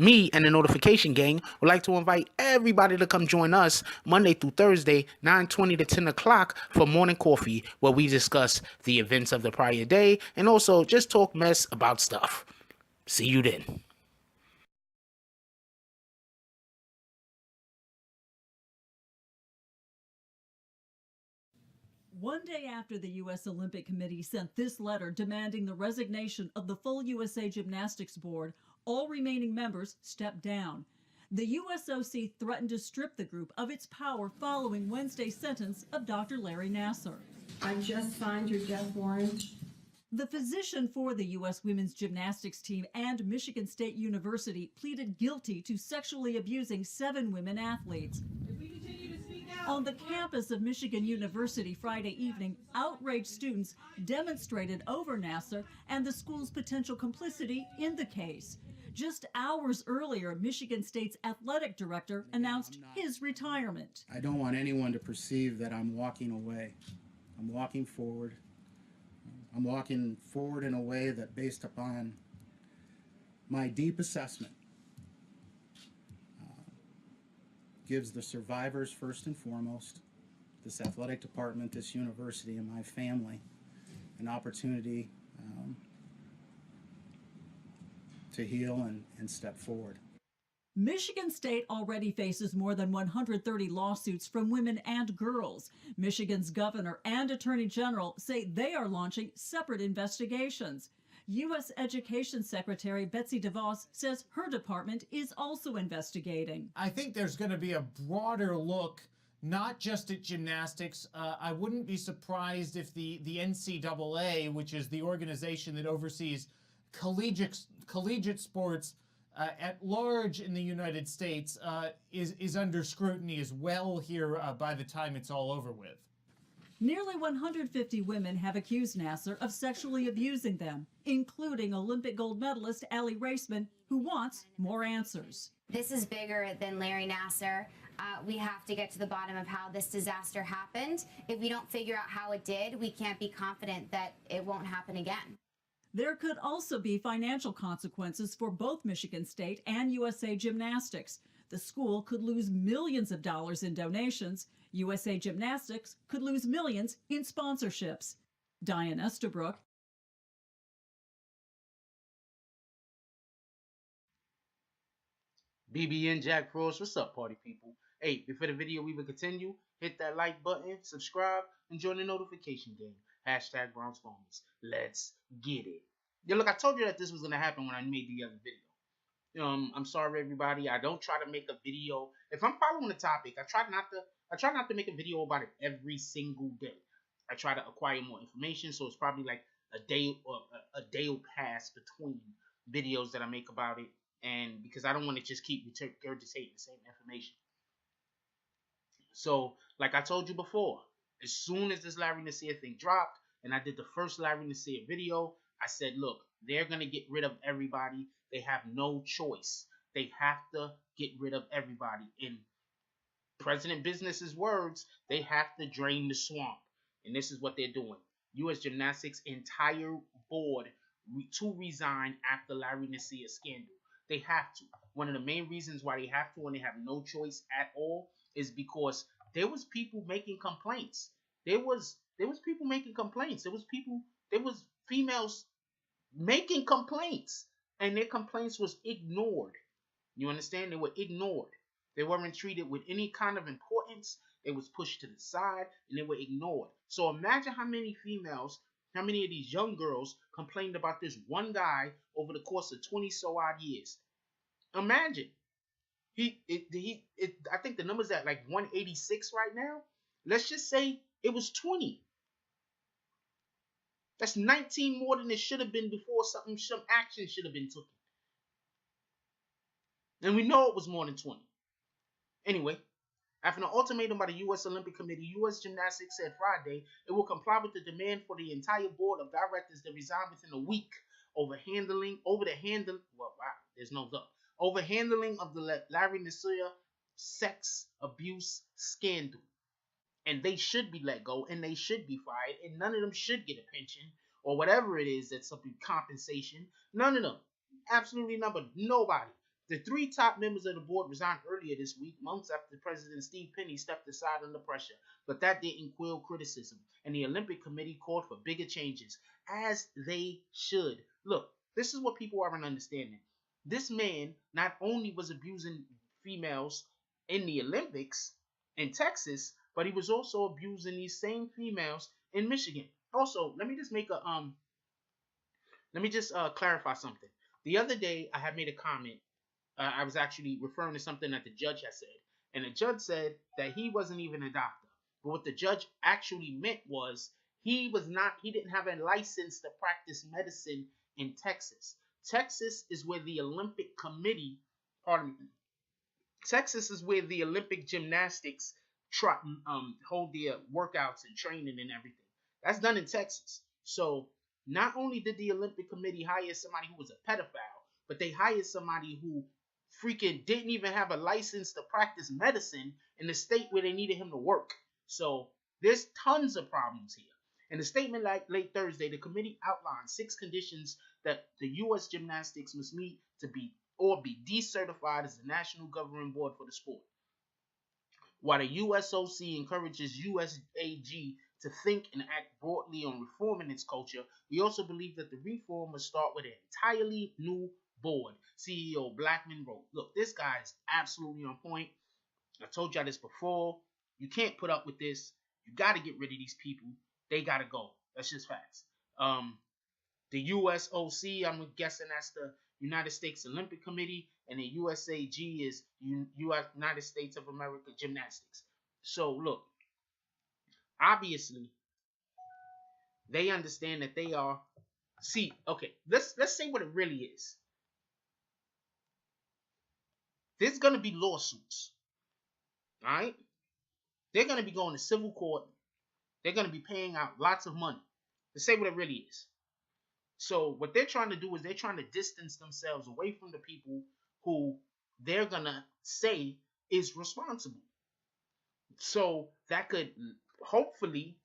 Me and the Notification Gang would like to invite everybody to come join us Monday through Thursday, 9:20 to 10 o'clock for morning coffee, where we discuss the events of the prior day and also just talk mess about stuff. See you then. One day after the U.S. Olympic Committee sent this letter demanding the resignation of the full USA Gymnastics Board, all remaining members stepped down. The USOC threatened to strip the group of its power following Wednesday's sentence of Dr. Larry Nassar. I just signed your death warrant. The physician for the U.S. women's gymnastics team and Michigan State University pleaded guilty to sexually abusing 7 women athletes. On the campus of Michigan University Friday evening, outraged students demonstrated over Nassar and the school's potential complicity in the case. Just hours earlier, Michigan State's athletic director announced his retirement. I don't want anyone to perceive that I'm walking away. I'm walking forward. I'm walking forward in a way that, based upon my deep assessment, gives the survivors first and foremost, this athletic department, this university, and my family an opportunity to heal and step forward. Michigan State already faces more than 130 lawsuits from women and girls. Michigan's governor and attorney general say they are launching separate investigations. U.S. Education Secretary Betsy DeVos says her department is also investigating. I think there's going to be a broader look, not just at gymnastics. I wouldn't be surprised if the NCAA, which is the organization that oversees collegiate sports at large in the United States, is under scrutiny as well here by the time it's all over with. Nearly 150 women have accused Nassar of sexually abusing them, including Olympic gold medalist Allie Raceman, who wants more answers. This is bigger than Larry Nassar. We have to get to the bottom of how this disaster happened. If we don't figure out how it did, we can't be confident that it won't happen again. There could also be financial consequences for both Michigan State and USA Gymnastics. The school could lose millions of dollars in donations. USA Gymnastics could lose millions in sponsorships. Diane Estabrook. BB and Jack Pros, what's up, party people? Hey, before the video even continue, hit that like button, subscribe, and join the notification gang. Hashtag Browns Bonus. Let's get it. Yeah, look, I told you that this was gonna happen when I made the other video. I'm sorry, everybody. I don't try to make a video. If I'm following the topic, I try not to make a video about it every single day. I try to acquire more information, so it's probably like a day will pass between videos that I make about it, and because I don't want to just keep regurgitating the same information. So, like I told you before, as soon as this Larry Nassar thing dropped, and I did the first Larry Nassar video, I said, look, they're going to get rid of everybody. They have no choice. They have to get rid of everybody. In President Business's words, they have to drain the swamp. And this is what they're doing. U.S. Gymnastics' entire board to resign after Larry Nassar scandal. They have to. One of the main reasons why they have to and they have no choice at all is because there was people making complaints. There was people making complaints. There was females making complaints, and their complaints was ignored. You understand? They were ignored. They weren't treated with any kind of importance. They was pushed to the side, and they were ignored. So imagine how many of these young girls complained about this one guy over the course of 20 so odd years. Imagine. I think the number's at like 186 right now. Let's just say it was 20. That's 19 more than it should have been before some action should have been taken. And we know it was more than 20. Anyway, after an ultimatum by the U.S. Olympic Committee, U.S. Gymnastics said Friday it will comply with the demand for the entire board of directors to resign within a week over the handling of the Larry Nassar sex abuse scandal. And they should be let go, and they should be fired, and none of them should get a pension or whatever it is that's something compensation. None of them. Absolutely nobody. The 3 top members of the board resigned earlier this week, months after President Steve Penny stepped aside under pressure. But that didn't quell criticism, and the Olympic Committee called for bigger changes, as they should. Look, this is what people aren't understanding. This man not only was abusing females in the Olympics in Texas, but he was also abusing these same females in Michigan. Also, let me just clarify something. The other day, I had made a comment. I was actually referring to something that the judge had said, and the judge said that he wasn't even a doctor. But what the judge actually meant was he didn't have a license to practice medicine in Texas. Texas is where the Olympic Committee, Texas is where the Olympic Gymnastics hold their workouts and training and everything. That's done in Texas. So not only did the Olympic Committee hire somebody who was a pedophile, but they hired somebody who freaking didn't even have a license to practice medicine in the state where they needed him to work. So there's tons of problems here. In a statement late Thursday, the committee outlined 6 conditions that the U.S. Gymnastics must meet to be decertified as the national governing board for the sport. While the USOC encourages USAG to think and act broadly on reforming its culture, we also believe that the reform must start with an entirely new board. CEO Blackmun wrote, look, this guy is absolutely on point. I told y'all this before. You can't put up with this. You got to get rid of these people. They got to go. That's just facts. The USOC, I'm guessing that's the United States Olympic Committee, and the USAG is United States of America Gymnastics. So look, obviously, they understand that they are. See, okay, let's say what it really is. There's gonna be lawsuits, all right? They're gonna be going to civil court. They're gonna be paying out lots of money. Let's say what it really is. So what they're trying to do is they're trying to distance themselves away from the people who they're gonna say is responsible. So that could hopefully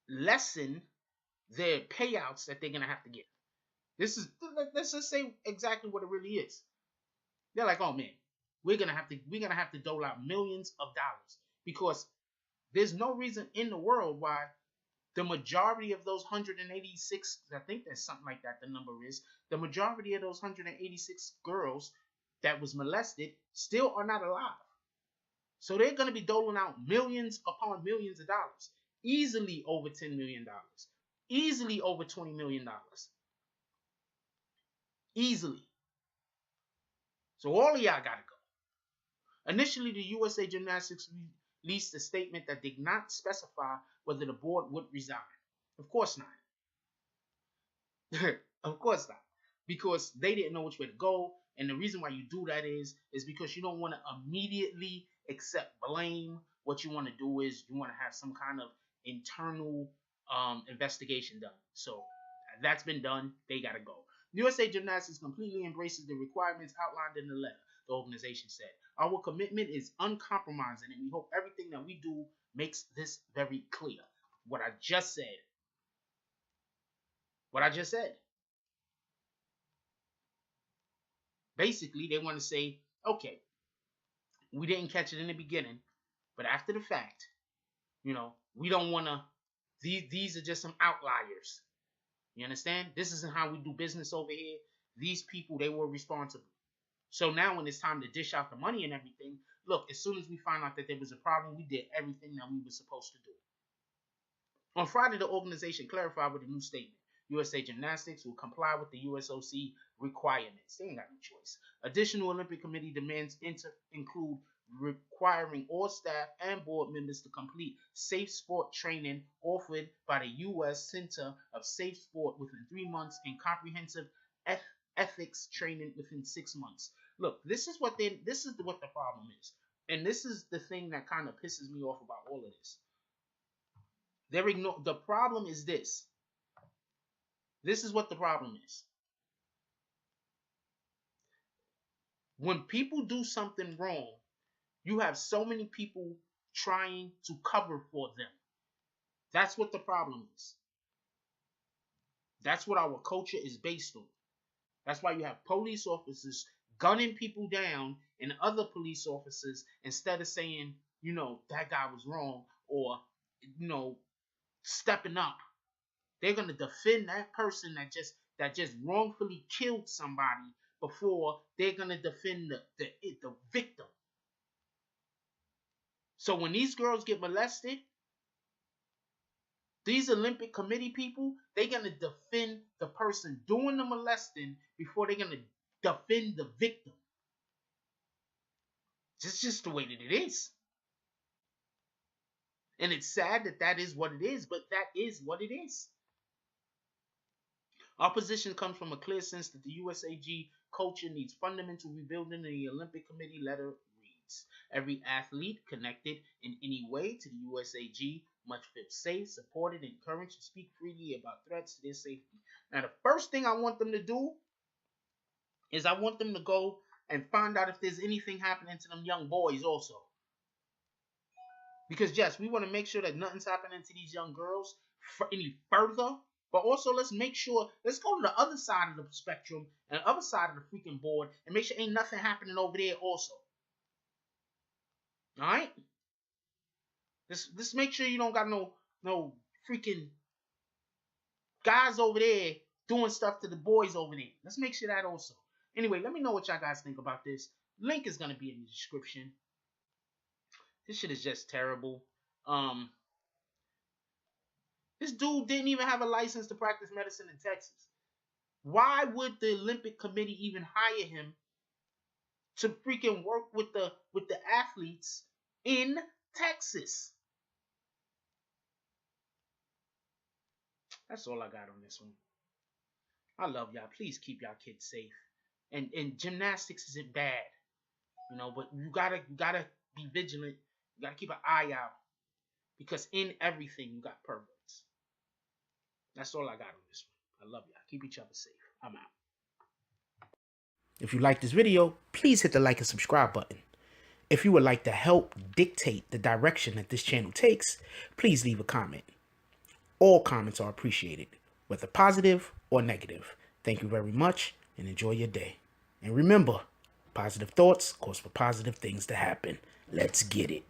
lessen their payouts that they're gonna have to get. Let's just say exactly what it really is. They're like, oh man, we're gonna have to dole out millions of dollars because there's no reason in the world why the majority of those 186, I think that's something like that, the number is, the majority of those 186 girls that was molested still are not alive. So they're going to be doling out millions upon millions of dollars. Easily over $10 million. Easily over $20 million. Easily. So all of y'all got to go. Initially, the USA Gymnastics released a statement that did not specify whether the board would resign. Of course not. Of course not. Because they didn't know which way to go. And the reason why you do that is because you don't want to immediately accept blame. What you want to do is you want to have some kind of internal investigation done. So that's been done. They got to go. USA Gymnastics completely embraces the requirements outlined in the letter, the organization said. Our commitment is uncompromising, and we hope everything that we do makes this very clear. What I just said. Basically, they want to say, okay, we didn't catch it in the beginning, but after the fact, we don't want to, these are just some outliers. You understand? This isn't how we do business over here. These people, they were responsible. So now when it's time to dish out the money and everything, look, as soon as we found out that there was a problem, we did everything that we were supposed to do. On Friday, the organization clarified with a new statement. USA Gymnastics will comply with the USOC requirements. They ain't got no choice. Additional Olympic Committee demands include requiring all staff and board members to complete safe sport training offered by the U.S. Center of Safe Sport within 3 months and comprehensive ethics training within 6 months. Look, this is what the problem is. And this is the thing that kind of pisses me off about all of this. The problem is this. This is what the problem is. When people do something wrong, you have so many people trying to cover for them. That's what the problem is. That's what our culture is based on. That's why you have police officers gunning people down, and other police officers, instead of saying, you know, that guy was wrong, or, you know, stepping up, they're gonna defend that person that just wrongfully killed somebody before they're gonna defend the victim. So when these girls get molested, these Olympic committee people, they're gonna defend the person doing the molesting before they're gonna defend the victim. It's just the way that it is. And it's sad that that is what it is, but that is what it is. Our position comes from a clear sense that the USAG culture needs fundamental rebuilding, and the Olympic Committee letter reads, every athlete connected in any way to the USAG must feel safe, supported, encouraged, and speak freely about threats to their safety. Now, the first thing I want them to do is I want them to go and find out if there's anything happening to them young boys also. Because, yes, we want to make sure that nothing's happening to these young girls any further. But also, let's make sure, let's go to the other side of the spectrum and the other side of the freaking board and make sure ain't nothing happening over there also. Alright? Let's make sure you don't got no freaking guys over there doing stuff to the boys over there. Let's make sure that also. Anyway, let me know what y'all guys think about this. Link is going to be in the description. This shit is just terrible. This dude didn't even have a license to practice medicine in Texas. Why would the Olympic Committee even hire him to freaking work with the athletes in Texas? That's all I got on this one. I love y'all. Please keep y'all kids safe. And gymnastics isn't bad, you know, but you gotta be vigilant. You gotta keep an eye out, because in everything you got perverts. That's all I got on this one. I love y'all. Keep each other safe. I'm out. If you like this video, please hit the like and subscribe button. If you would like to help dictate the direction that this channel takes, please leave a comment. All comments are appreciated, whether positive or negative. Thank you very much and enjoy your day. And remember, positive thoughts cause for positive things to happen. Let's get it.